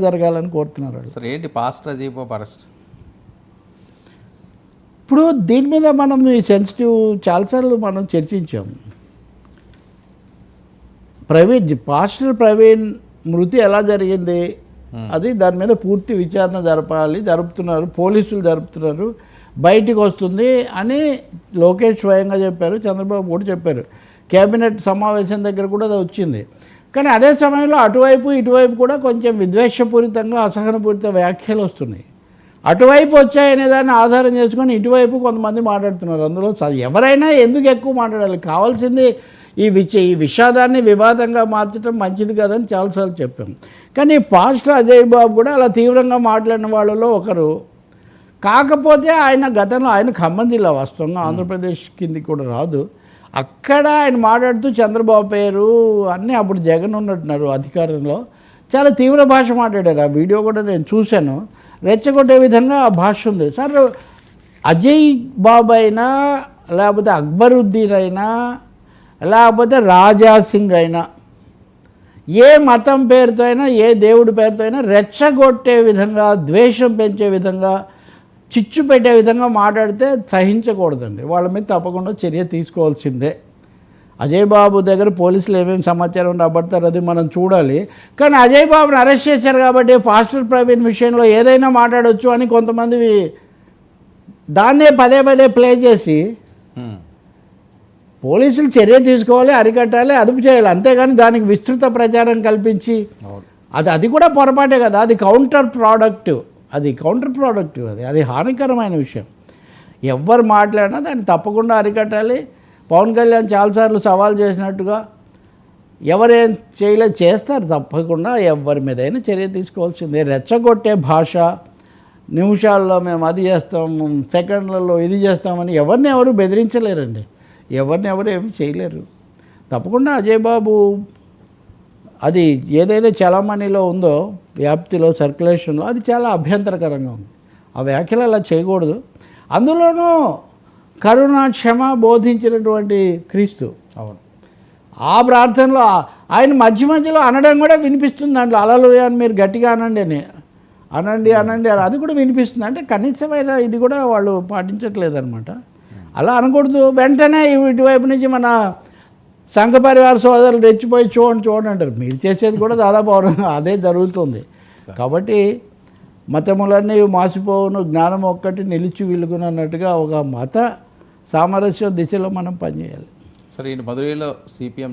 జరగాలని కోరుతున్నారు. సార్ ఏంటి పాస్టర్ అజయ్ బాబు అరెస్ట్? ఇప్పుడు దీని మీద మనం ఈ సెన్సిటివ్ చాలాసార్లు మనం చర్చించాం. పాస్టర్ ప్రవీణ్ మృతి ఎలా జరిగింది అది దాని మీద పూర్తి విచారణ జరుపుతున్నారు, పోలీసులు జరుపుతున్నారు, బయటికి వస్తుంది అని లోకేష్ స్వయంగా చెప్పారు, చంద్రబాబు కూడా చెప్పారు. కేబినెట్ సమావేశం దగ్గర కూడా అది వచ్చింది. కానీ అదే సమయంలో అటువైపు ఇటువైపు కూడా కొంచెం విద్వేషపూరితంగా అసహనపూరిత వ్యాఖ్యలు వస్తున్నాయి. అటువైపు వచ్చాయనే దాన్ని ఆధారం చేసుకొని ఇటువైపు కొంతమంది మాట్లాడుతున్నారు. అందులో ఎవరైనా ఎందుకు ఎక్కువ మాట్లాడాలి? కావాల్సింది ఈ విషాదాన్ని వివాదంగా మార్చడం మంచిది కాదని చాలాసార్లు చెప్పాం. కానీ పాస్టర్ అజయ్ బాబు కూడా అలా తీవ్రంగా మాట్లాడిన వాళ్ళలో ఒకరు. కాకపోతే ఆయన గతంలో ఆయన ఖమ్మం జిల్లా, వాస్తవంగా ఆంధ్రప్రదేశ్ కింది కూడా రాదు. అక్కడ ఆయన మాట్లాడుతూ చంద్రబాబు పేరు అన్నీ, అప్పుడు జగన్ ఉన్నట్టున్నారు అధికారంలో, చాలా తీవ్ర భాష మాట్లాడారు. ఆ వీడియో కూడా నేను చూశాను. రెచ్చగొట్టే విధంగా ఆ భాష ఉంది. సార్, అజయ్ బాబు అయినా లేకపోతే అక్బరుద్దీన్ అయినా లేకపోతే రాజా సింగ్ అయినా, ఏ మతం పేరుతో అయినా ఏ దేవుడి పేరుతో అయినా రెచ్చగొట్టే విధంగా, ద్వేషం పెంచే విధంగా, చిచ్చు పెట్టే విధంగా మాట్లాడితే సహించకూడదండి. వాళ్ళ మీద తప్పకుండా చర్య తీసుకోవాల్సిందే. అజయ్ బాబు దగ్గర పోలీసులు ఏమేమి సమాచారం రాబడతారు అది మనం చూడాలి. కానీ అజయ్ బాబుని అరెస్ట్ చేశారు కాబట్టి పాస్టర్ ప్రవీణ్ విషయంలో ఏదైనా మాట్లాడవచ్చు అని కొంతమంది దాన్నే పదే పదే ప్లే చేసి పోలీసులు చర్య తీసుకోవాలి, అరికట్టాలి, అదుపు చేయాలి. అంతేగాని దానికి విస్తృత ప్రచారం కల్పించి అది కూడా పొరపాటే కదా. అది కౌంటర్ ప్రోడక్టివ్, అది హానికరమైన విషయం. ఎవరు మాట్లాడినా దాన్ని తప్పకుండా అరికట్టాలి. పవన్ కళ్యాణ్ చాలాసార్లు సవాల్ చేసినట్టుగా ఎవరేం చేస్తారు తప్పకుండా, ఎవరి మీదైనా చర్య తీసుకోవాల్సిందే. రెచ్చగొట్టే భాష, నిమిషాల్లో మేము అది చేస్తాం, సెకండ్లలో ఇది చేస్తామని ఎవరిని ఎవరు బెదిరించలేరండి. ఎవరిని ఎవరు ఏమి చేయలేరు. తప్పకుండా అజయ్ బాబు అది ఏదైతే చలామణిలో ఉందో, వ్యాప్తిలో, సర్క్యులేషన్లో, అది చాలా అభ్యంతరకరంగా ఉంది. ఆ వ్యాఖ్యలు అలా చేయకూడదు. అందులోనూ కరుణ, క్షమ బోధించినటువంటి క్రీస్తు, అవును, ఆ ప్రార్థనలో ఆయన మధ్య మధ్యలో అనడం కూడా వినిపిస్తుంది. దాంట్లో హల్లెలూయా అని మీరు గట్టిగా అనండి అది కూడా వినిపిస్తుంది. అంటే కనీసమైన ఇది కూడా వాళ్ళు పాటించట్లేదు అనమాట. అలా అనకూడదు. వెంటనే ఇటువైపు నుంచి మన సంఘ పరివార సోదరులు రెచ్చిపోయి చూడండి అంటారు. మీరు చేసేది కూడా దాదాపు అదే జరుగుతుంది. కాబట్టి మతములన్నీ మాసిపోవును, జ్ఞానం ఒక్కటి నిలిచి వెలుగునన్నట్టుగా ఒక మత సామరస్య దిశలో మనం పనిచేయాలి. సరే, ఈ మధురైలో సిపిఎం